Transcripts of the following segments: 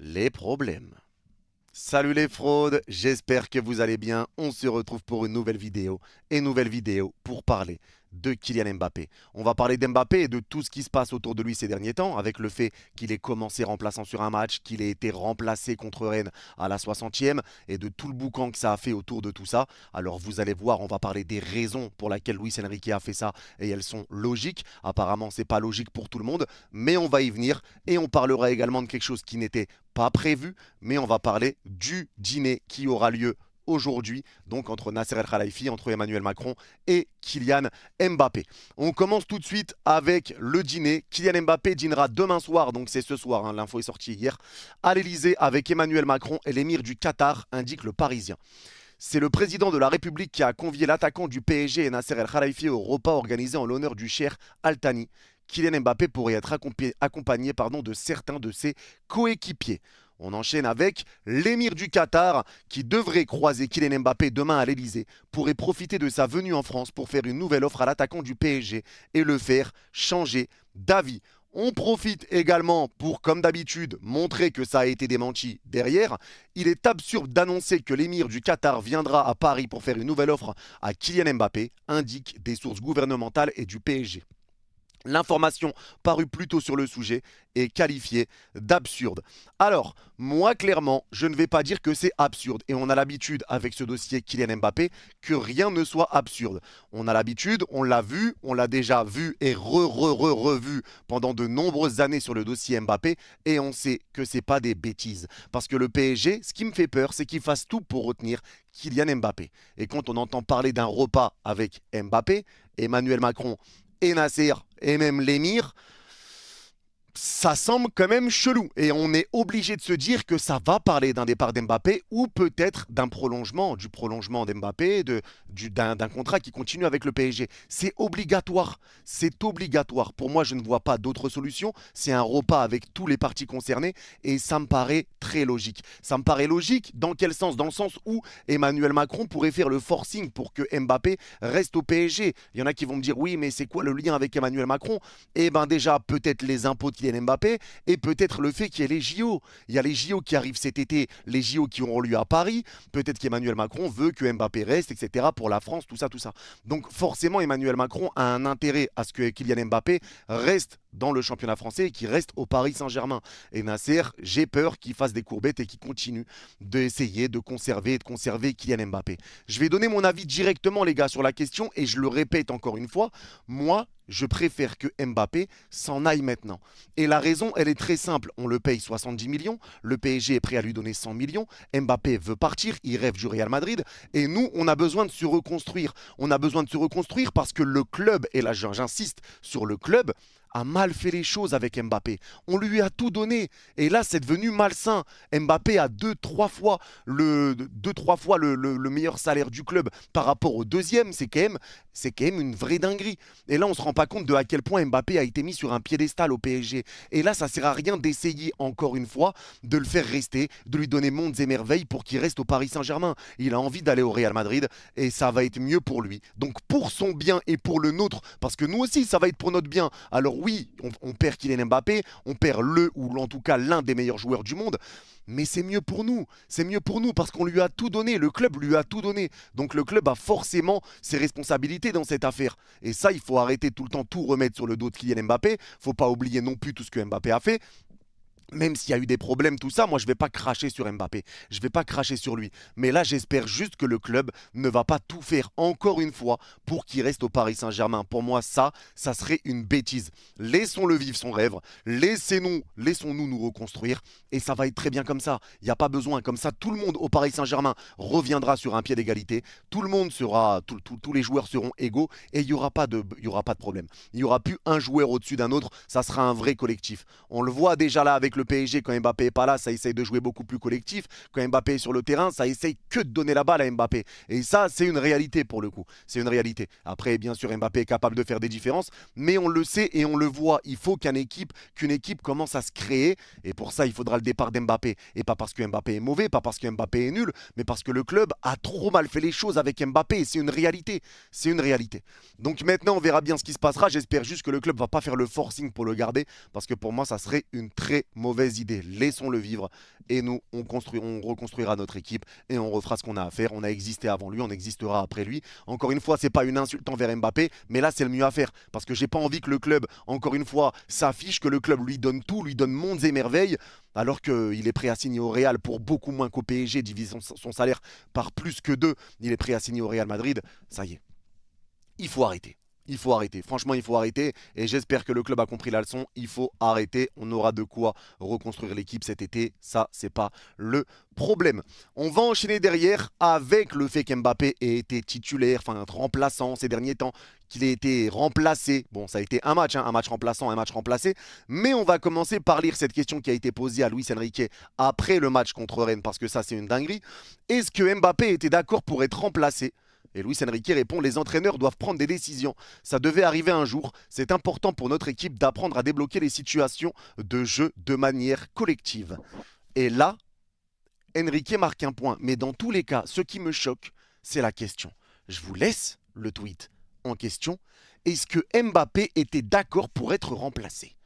les problèmes. Salut les fraudes, j'espère que vous allez bien. On se retrouve pour une nouvelle vidéo pour parler de Kylian Mbappé. On va parler d'Mbappé et de tout ce qui se passe autour de lui ces derniers temps, avec le fait qu'il ait commencé remplaçant sur un match, qu'il ait été remplacé contre Rennes à la 60e et de tout le boucan que ça a fait autour de tout ça. Alors vous allez voir, on va parler des raisons pour lesquelles Luis Enrique a fait ça et elles sont logiques. Apparemment, c'est pas logique pour tout le monde, mais on va y venir et on parlera également de quelque chose qui n'était pas prévu, mais on va parler du dîner qui aura lieu aujourd'hui, donc entre Nasser El Khelaifi, entre Emmanuel Macron et Kylian Mbappé. On commence tout de suite avec le dîner. Kylian Mbappé dînera demain soir, donc c'est ce soir, hein, l'info est sortie hier, à l'Elysée avec Emmanuel Macron et l'émir du Qatar, indique le Parisien. C'est le président de la République qui a convié l'attaquant du PSG et Nasser El Khelaifi au repas organisé en l'honneur du Cheikh Al Thani. Kylian Mbappé pourrait être accompagné de certains de ses coéquipiers. On enchaîne avec l'émir du Qatar qui devrait croiser Kylian Mbappé demain à l'Elysée, pourrait profiter de sa venue en France pour faire une nouvelle offre à l'attaquant du PSG et le faire changer d'avis. On profite également pour, comme d'habitude, montrer que ça a été démenti derrière. Il est absurde d'annoncer que l'émir du Qatar viendra à Paris pour faire une nouvelle offre à Kylian Mbappé, indiquent des sources gouvernementales et du PSG. L'information parue plus tôt sur le sujet est qualifiée d'absurde. Alors, moi clairement, je ne vais pas dire que c'est absurde. Et on a l'habitude avec ce dossier Kylian Mbappé que rien ne soit absurde. On a l'habitude, on l'a vu, on l'a déjà vu et revu pendant de nombreuses années sur le dossier Mbappé. Et on sait que c'est pas des bêtises. Parce que le PSG, ce qui me fait peur, c'est qu'il fasse tout pour retenir Kylian Mbappé. Et quand on entend parler d'un repas avec Mbappé, Emmanuel Macron et Nasser et même l'émir, ça semble quand même chelou. Et on est obligé de se dire que ça va parler d'un départ d'Mbappé ou peut-être d'un prolongement, du prolongement d'Mbappé, d'un contrat qui continue avec le PSG. C'est obligatoire. C'est obligatoire. Pour moi, je ne vois pas d'autre solution. C'est un repas avec tous les parties concernées et ça me paraît très logique. Ça me paraît logique dans quel sens? Dans le sens où Emmanuel Macron pourrait faire le forcing pour que Mbappé reste au PSG. Il y en a qui vont me dire oui, mais c'est quoi le lien avec Emmanuel Macron? Eh bien déjà, peut-être les impôts de Kylian Mbappé et peut-être le fait qu'il y ait les JO. Il y a les JO qui arrivent cet été, les JO qui auront lieu à Paris. Peut-être qu'Emmanuel Macron veut que Mbappé reste, etc. pour la France, tout ça, tout ça. Donc forcément, Emmanuel Macron a un intérêt à ce que Kylian Mbappé reste dans le championnat français et qu'il reste au Paris Saint-Germain. Et Nasser, j'ai peur qu'il fasse des courbettes et qu'il continue d'essayer de conserver Kylian Mbappé. Je vais donner mon avis directement, les gars, sur la question et je le répète encore une fois. Moi, je préfère que Mbappé s'en aille maintenant. Et la raison, elle est très simple. On le paye 70 millions, le PSG est prêt à lui donner 100 millions, Mbappé veut partir, il rêve du Real Madrid, et nous, on a besoin de se reconstruire. On a besoin de se reconstruire parce que le club, et là j'insiste sur le club, a mal fait les choses avec Mbappé. On lui a tout donné. Et là, c'est devenu malsain. Mbappé a deux, trois fois le meilleur salaire du club par rapport au deuxième. C'est quand même une vraie dinguerie. Et là, on ne se rend pas compte de à quel point Mbappé a été mis sur un piédestal au PSG. Et là, ça ne sert à rien d'essayer encore une fois de le faire rester, de lui donner mondes et merveilles pour qu'il reste au Paris Saint-Germain. Il a envie d'aller au Real Madrid et ça va être mieux pour lui. Donc pour son bien et pour le nôtre, parce que nous aussi, ça va être pour notre bien. Alors oui, on perd Kylian Mbappé, on perd le ou en tout cas l'un des meilleurs joueurs du monde, mais c'est mieux pour nous. C'est mieux pour nous parce qu'on lui a tout donné, le club lui a tout donné. Donc le club a forcément ses responsabilités dans cette affaire. Et ça, il faut arrêter tout le temps tout remettre sur le dos de Kylian Mbappé. Faut pas oublier non plus tout ce que Mbappé a fait. Même s'il y a eu des problèmes, tout ça, moi je ne vais pas cracher sur Mbappé, je ne vais pas cracher sur lui. Mais là, j'espère juste que le club ne va pas tout faire encore une fois pour qu'il reste au Paris Saint-Germain. Pour moi, ça serait une bêtise. Laissons-le vivre son rêve, laissons-nous nous reconstruire et ça va être très bien comme ça. Il n'y a pas besoin, comme ça, tout le monde au Paris Saint-Germain reviendra sur un pied d'égalité. Tout le monde sera, tous les joueurs seront égaux et il y aura pas de problème. Il n'y aura plus un joueur au-dessus d'un autre, ça sera un vrai collectif. On le voit déjà là avec le PSG, quand Mbappé est pas là, ça essaye de jouer beaucoup plus collectif. Quand Mbappé est sur le terrain, ça essaye que de donner la balle à Mbappé. Et ça, c'est une réalité pour le coup. C'est une réalité. Après, bien sûr, Mbappé est capable de faire des différences, mais on le sait et on le voit. Il faut qu'une équipe commence à se créer. Et pour ça, il faudra le départ d'Mbappé. Et pas parce que Mbappé est mauvais, pas parce que Mbappé est nul, mais parce que le club a trop mal fait les choses avec Mbappé. C'est une réalité. C'est une réalité. Donc maintenant, on verra bien ce qui se passera. J'espère juste que le club va pas faire le forcing pour le garder, parce que pour moi, ça serait une très mauvaise mauvaise idée. Laissons-le vivre et nous, on reconstruira notre équipe et on refera ce qu'on a à faire. On a existé avant lui, on existera après lui. Encore une fois, c'est pas une insulte envers Mbappé, mais là, c'est le mieux à faire parce que j'ai pas envie que le club, encore une fois, s'affiche, que le club lui donne tout, lui donne mondes et merveilles, alors qu'il est prêt à signer au Real pour beaucoup moins qu'au PSG, divise son salaire par plus que deux. Il est prêt à signer au Real Madrid. Ça y est, il faut arrêter. Il faut arrêter. Franchement, il faut arrêter. Et j'espère que le club a compris la leçon. Il faut arrêter. On aura de quoi reconstruire l'équipe cet été. Ça, c'est pas le problème. On va enchaîner derrière avec le fait qu'Mbappé ait été titulaire, enfin remplaçant ces derniers temps, qu'il ait été remplacé. Bon, ça a été un match remplaçant, un match remplacé. Mais on va commencer par lire cette question qui a été posée à Luis Enrique après le match contre Rennes, parce que ça, c'est une dinguerie. Est-ce que Mbappé était d'accord pour être remplacé ? Et Luis Enrique répond: les entraîneurs doivent prendre des décisions. Ça devait arriver un jour. C'est important pour notre équipe d'apprendre à débloquer les situations de jeu de manière collective. Et là, Enrique marque un point. Mais dans tous les cas, ce qui me choque, c'est la question. Je vous laisse le tweet en question. Est-ce que Mbappé était d'accord pour être remplacé ?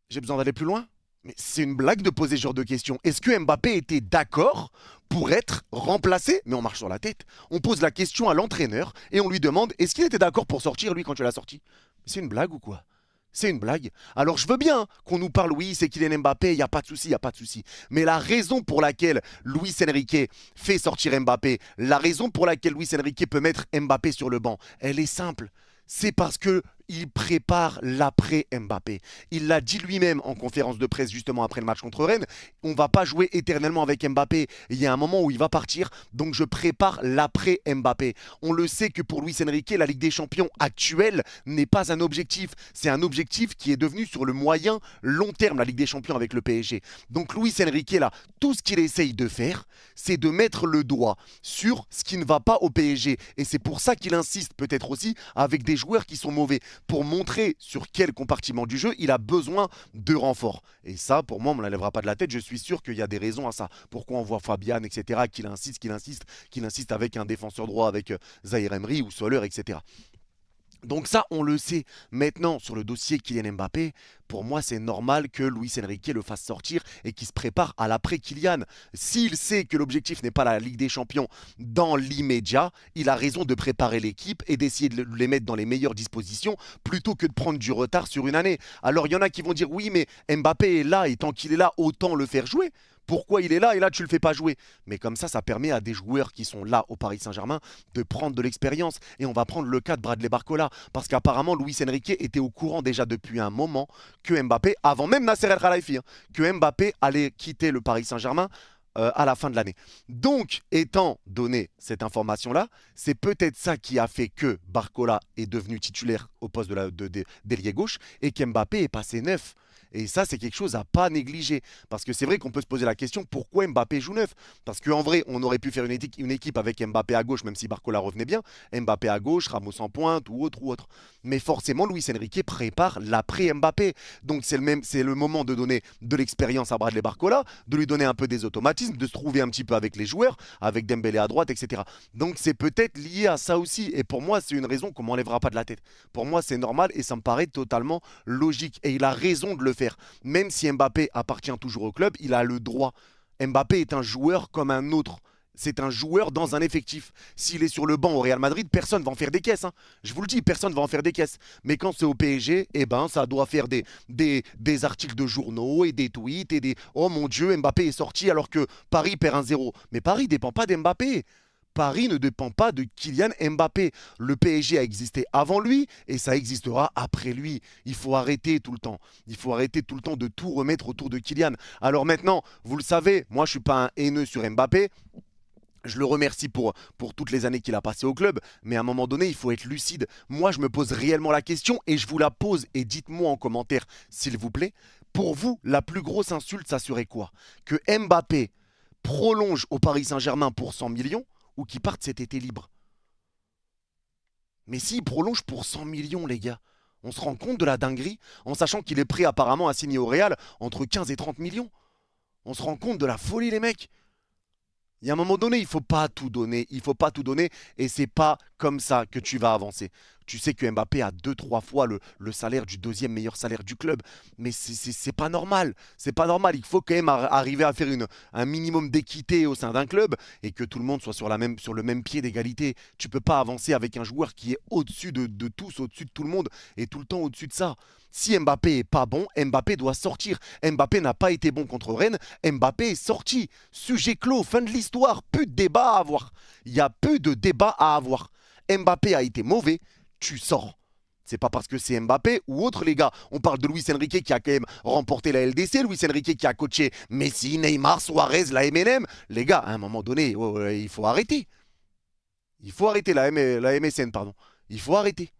J'ai besoin d'aller plus loin ? Mais c'est une blague de poser ce genre de questions. Est-ce que Mbappé était d'accord pour être remplacé ? Mais on marche sur la tête. On pose la question à l'entraîneur et on lui demande: est-ce qu'il était d'accord pour sortir, lui, quand tu l'as sorti ? C'est une blague ou quoi ? C'est une blague. Alors je veux bien qu'on nous parle, oui, c'est Kylian Mbappé, il n'y a pas de souci, il n'y a pas de souci. Mais la raison pour laquelle Luis Enrique fait sortir Mbappé, la raison pour laquelle Luis Enrique peut mettre Mbappé sur le banc, elle est simple. C'est parce que il prépare l'après Mbappé. Il l'a dit lui-même en conférence de presse justement après le match contre Rennes. On ne va pas jouer éternellement avec Mbappé. Il y a un moment où il va partir. Donc je prépare l'après Mbappé. On le sait que pour Luis Enrique, la Ligue des Champions actuelle n'est pas un objectif. C'est un objectif qui est devenu sur le moyen long terme, la Ligue des Champions avec le PSG. Donc Luis Enrique, là, tout ce qu'il essaye de faire, c'est de mettre le doigt sur ce qui ne va pas au PSG. Et c'est pour ça qu'il insiste peut-être aussi avec des joueurs qui sont mauvais, pour montrer sur quel compartiment du jeu il a besoin de renfort. Et ça, pour moi, on ne me l'enlèvera pas de la tête. Je suis sûr qu'il y a des raisons à ça. Pourquoi on voit Fabian, etc., qu'il insiste avec un défenseur droit, avec Zahir Emery ou Soler, etc. Donc ça, on le sait. Maintenant, sur le dossier Kylian Mbappé, pour moi, c'est normal que Luis Enrique le fasse sortir et qu'il se prépare à l'après Kylian. S'il sait que l'objectif n'est pas la Ligue des Champions dans l'immédiat, il a raison de préparer l'équipe et d'essayer de les mettre dans les meilleures dispositions plutôt que de prendre du retard sur une année. Alors, il y en a qui vont dire: oui, mais Mbappé est là et tant qu'il est là, autant le faire jouer. Pourquoi il est là et là tu le fais pas jouer? Mais comme ça permet à des joueurs qui sont là au Paris Saint-Germain de prendre de l'expérience. Et on va prendre le cas de Bradley Barcola, parce qu'apparemment Luis Enrique était au courant déjà depuis un moment que Mbappé, avant même Nasser El Khelaifi, que Mbappé allait quitter le Paris Saint-Germain à la fin de l'année. Donc, étant donné cette information-là, c'est peut-être ça qui a fait que Barcola est devenu titulaire au poste d'ailier gauche et qu'Mbappé est passé neuf. Et ça, c'est quelque chose à pas négliger. Parce que c'est vrai qu'on peut se poser la question: pourquoi Mbappé joue neuf? Parce qu'en vrai, on aurait pu faire une équipe avec Mbappé à gauche, même si Barcola revenait bien. Mbappé à gauche, Ramos en pointe ou autre ou autre. Mais forcément, Luis Enrique prépare l'après Mbappé. Donc c'est le moment de donner de l'expérience à Bradley Barcola, de lui donner un peu des automatismes, de se trouver un petit peu avec les joueurs, avec Dembélé à droite, etc. Donc c'est peut-être lié à ça aussi. Et pour moi, c'est une raison qu'on m'enlèvera pas de la tête. Pour moi, c'est normal et ça me paraît totalement logique. Et il a raison de le faire. Même si Mbappé appartient toujours au club, il a le droit. Mbappé est un joueur comme un autre. C'est un joueur dans un effectif. S'il est sur le banc au Real Madrid, personne ne va en faire des caisses. Je vous le dis, personne ne va en faire des caisses. Mais quand c'est au PSG, eh ben, ça doit faire des articles de journaux et des tweets et des: oh mon Dieu, Mbappé est sorti alors que Paris perd 1-0. Mais Paris ne dépend pas d'Mbappé. Paris ne dépend pas de Kylian Mbappé. Le PSG a existé avant lui et ça existera après lui. Il faut arrêter tout le temps. Il faut arrêter tout le temps de tout remettre autour de Kylian. Alors maintenant, vous le savez, moi je ne suis pas un haineux sur Mbappé. Je le remercie pour toutes les années qu'il a passées au club, mais à un moment donné, il faut être lucide. Moi, je me pose réellement la question et je vous la pose, et dites-moi en commentaire, s'il vous plaît. Pour vous, la plus grosse insulte, ça serait quoi? Que Mbappé prolonge au Paris Saint-Germain pour 100 millions ou qu'il parte cet été libre? Mais s'il prolonge pour 100 millions, les gars, on se rend compte de la dinguerie, en sachant qu'il est prêt apparemment à signer au Real entre 15 et 30 millions. On se rend compte de la folie, les mecs. Il y a un moment donné, il ne faut pas tout donner. Il ne faut pas tout donner. Et c'est pas comme ça que tu vas avancer. Tu sais que Mbappé a 2, 3 fois le salaire du deuxième meilleur salaire du club. Mais c'est pas normal. C'est pas normal. Il faut quand même arriver à faire un minimum d'équité au sein d'un club et que tout le monde soit sur le même pied d'égalité. Tu peux pas avancer avec un joueur qui est au-dessus de tous, au-dessus de tout le monde et tout le temps au-dessus de ça. Si Mbappé est pas bon, Mbappé doit sortir. Mbappé n'a pas été bon contre Rennes. Mbappé est sorti. Sujet clos, fin de l'histoire. Plus de débat à avoir. Il y a peu de débat à avoir. Mbappé a été mauvais, tu sors. C'est pas parce que c'est Mbappé ou autre, les gars. On parle de Luis Enrique qui a quand même remporté la LDC, Luis Enrique qui a coaché Messi, Neymar, Suarez, la MNM. Les gars, à un moment donné, il faut arrêter. Il faut arrêter la MSN, pardon. Il faut arrêter.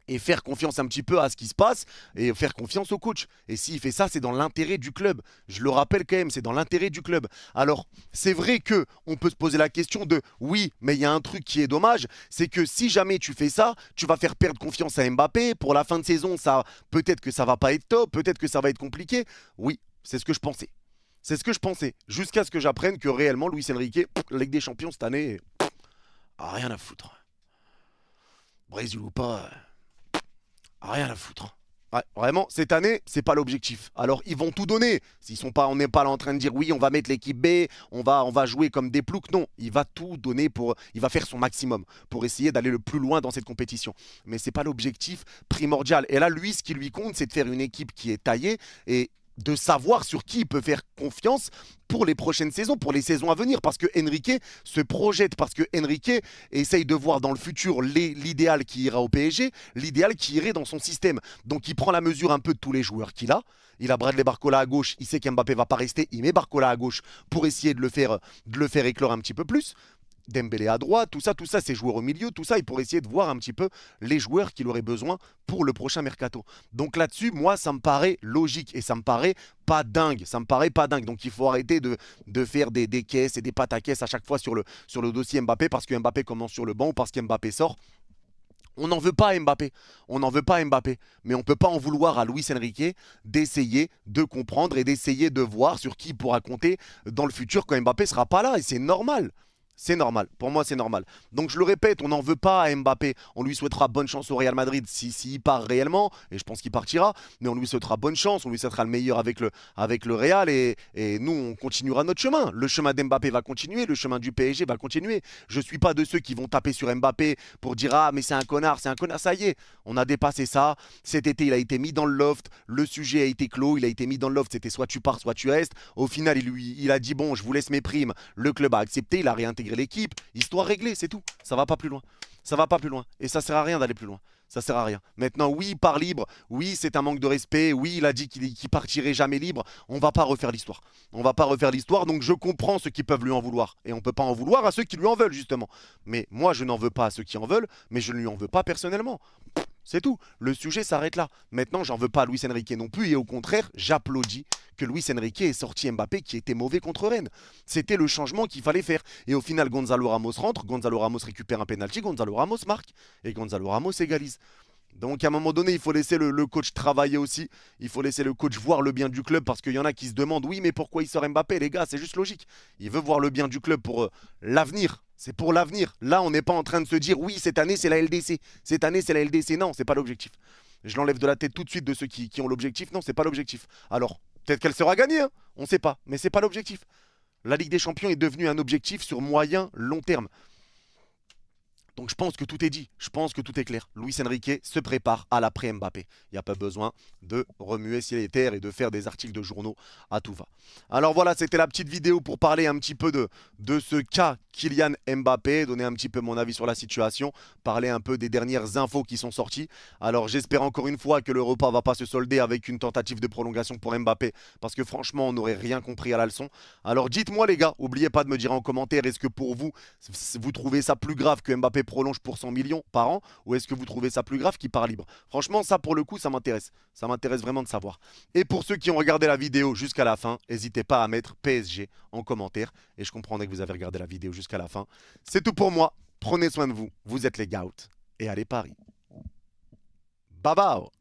Et faire confiance un petit peu à ce qui se passe et faire confiance au coach. Et s'il fait ça, c'est dans l'intérêt du club. Je le rappelle quand même, c'est dans l'intérêt du club. Alors, c'est vrai que on peut se poser la question de oui, mais il y a un truc qui est dommage, c'est que si jamais tu fais ça, tu vas faire perdre confiance à Mbappé. Pour la fin de saison, ça, peut-être que ça va pas être top, peut-être que ça va être compliqué. Oui, c'est ce que je pensais. C'est ce que je pensais. Jusqu'à ce que j'apprenne que réellement, Luis Enrique, la Ligue des Champions cette année, rien à foutre. Brésil ou pas. Rien à foutre. Ouais, vraiment, cette année, c'est pas l'objectif. Alors, ils vont tout donner. S'ils sont pas, on n'est pas là en train de dire oui, on va mettre l'équipe B, on va jouer comme des ploucs. Non, il va tout donner il va faire son maximum pour essayer d'aller le plus loin dans cette compétition. Mais c'est pas l'objectif primordial. Et là, lui, ce qui lui compte, c'est de faire une équipe qui est taillée et de savoir sur qui il peut faire confiance pour les prochaines saisons, pour les saisons à venir, parce que Enrique se projette, parce que Enrique essaye de voir dans le futur l'idéal qui ira au PSG, l'idéal qui irait dans son système. Donc il prend la mesure un peu de tous les joueurs qu'il a. Il a Bradley Barcola à gauche, il sait qu'Mbappé va pas rester, il met Barcola à gauche pour essayer de le faire éclore un petit peu plus. Dembélé à droite, tout ça, ses joueurs au milieu, tout ça, il pourrait essayer de voir un petit peu les joueurs qu'il aurait besoin pour le prochain mercato. Donc là-dessus, moi, ça me paraît logique et ça me paraît pas dingue. Ça me paraît pas dingue. Donc il faut arrêter de faire des caisses et des pâtes à caisse à chaque fois sur le dossier Mbappé parce que Mbappé commence sur le banc ou parce qu'Mbappé sort. On n'en veut pas à Mbappé. On n'en veut pas à Mbappé. Mais on ne peut pas en vouloir à Luis Enrique d'essayer de comprendre et d'essayer de voir sur qui il pourra compter dans le futur quand Mbappé sera pas là. Et c'est normal. C'est normal. Pour moi, c'est normal. Donc, je le répète, on n'en veut pas à Mbappé. On lui souhaitera bonne chance au Real Madrid s'il part réellement. Et je pense qu'il partira. Mais on lui souhaitera bonne chance. On lui souhaitera le meilleur avec le Real. Et nous, on continuera notre chemin. Le chemin d'Mbappé va continuer. Le chemin du PSG va continuer. Je ne suis pas de ceux qui vont taper sur Mbappé pour dire ah, mais c'est un connard, c'est un connard. Ça y est, on a dépassé ça. Cet été, il a été mis dans le loft. Le sujet a été clos. Il a été mis dans le loft. C'était soit tu pars, soit tu restes. Au final, il a dit bon, je vous laisse mes primes. Le club a accepté. Il a réintégré l'équipe, histoire réglée, c'est tout. Ça va pas plus loin. Ça va pas plus loin. Et ça sert à rien d'aller plus loin. Ça sert à rien. Maintenant, oui, il part libre. Oui, c'est un manque de respect. Oui, il a dit qu'il partirait jamais libre. On va pas refaire l'histoire. On va pas refaire l'histoire. Donc, je comprends ceux qui peuvent lui en vouloir. Et on peut pas en vouloir à ceux qui lui en veulent, justement. Mais moi, je n'en veux pas à ceux qui en veulent. Mais je ne lui en veux pas personnellement. C'est tout. Le sujet s'arrête là. Maintenant, j'en veux pas à Luis Enrique non plus. Et au contraire, j'applaudis que Luis Enrique ait sorti Mbappé qui était mauvais contre Rennes. C'était le changement qu'il fallait faire. Et au final, Gonzalo Ramos rentre. Gonzalo Ramos récupère un penalty. Gonzalo Ramos marque. Et Gonzalo Ramos égalise. Donc à un moment donné, il faut laisser le coach travailler aussi. Il faut laisser le coach voir le bien du club parce qu'il y en a qui se demandent oui, mais pourquoi il sort Mbappé, les gars? C'est juste logique. Il veut voir le bien du club pour l'avenir. C'est pour l'avenir. Là, on n'est pas en train de se dire oui, cette année c'est la LDC. Cette année c'est la LDC. Non, c'est pas l'objectif. Je l'enlève de la tête tout de suite de ceux qui ont l'objectif. Non, c'est pas l'objectif. Alors, peut-être qu'elle sera gagnée, hein, on ne sait pas, mais c'est pas l'objectif. La Ligue des Champions est devenue un objectif sur moyen, long terme. Donc je pense que tout est dit, je pense que tout est clair. Luis Enrique se prépare à l'après Mbappé. Il n'y a pas besoin de remuer ciel et terre et de faire des articles de journaux à tout va. Alors voilà, c'était la petite vidéo pour parler un petit peu de ce cas Kylian Mbappé, donner un petit peu mon avis sur la situation, parler un peu des dernières infos qui sont sorties. Alors j'espère encore une fois que le repas ne va pas se solder avec une tentative de prolongation pour Mbappé, parce que franchement on n'aurait rien compris à la leçon. Alors dites-moi les gars, n'oubliez pas de me dire en commentaire, est-ce que pour vous, vous trouvez ça plus grave que Mbappé prolonge pour 100 millions par an, ou est-ce que vous trouvez ça plus grave qu'il part libre? Franchement, ça pour le coup, ça m'intéresse. Ça m'intéresse vraiment de savoir. Et pour ceux qui ont regardé la vidéo jusqu'à la fin, n'hésitez pas à mettre PSG en commentaire. Et je comprendrai que vous avez regardé la vidéo jusqu'à la fin. C'est tout pour moi. Prenez soin de vous. Vous êtes les GOAT. Et allez Paris. Bye bye.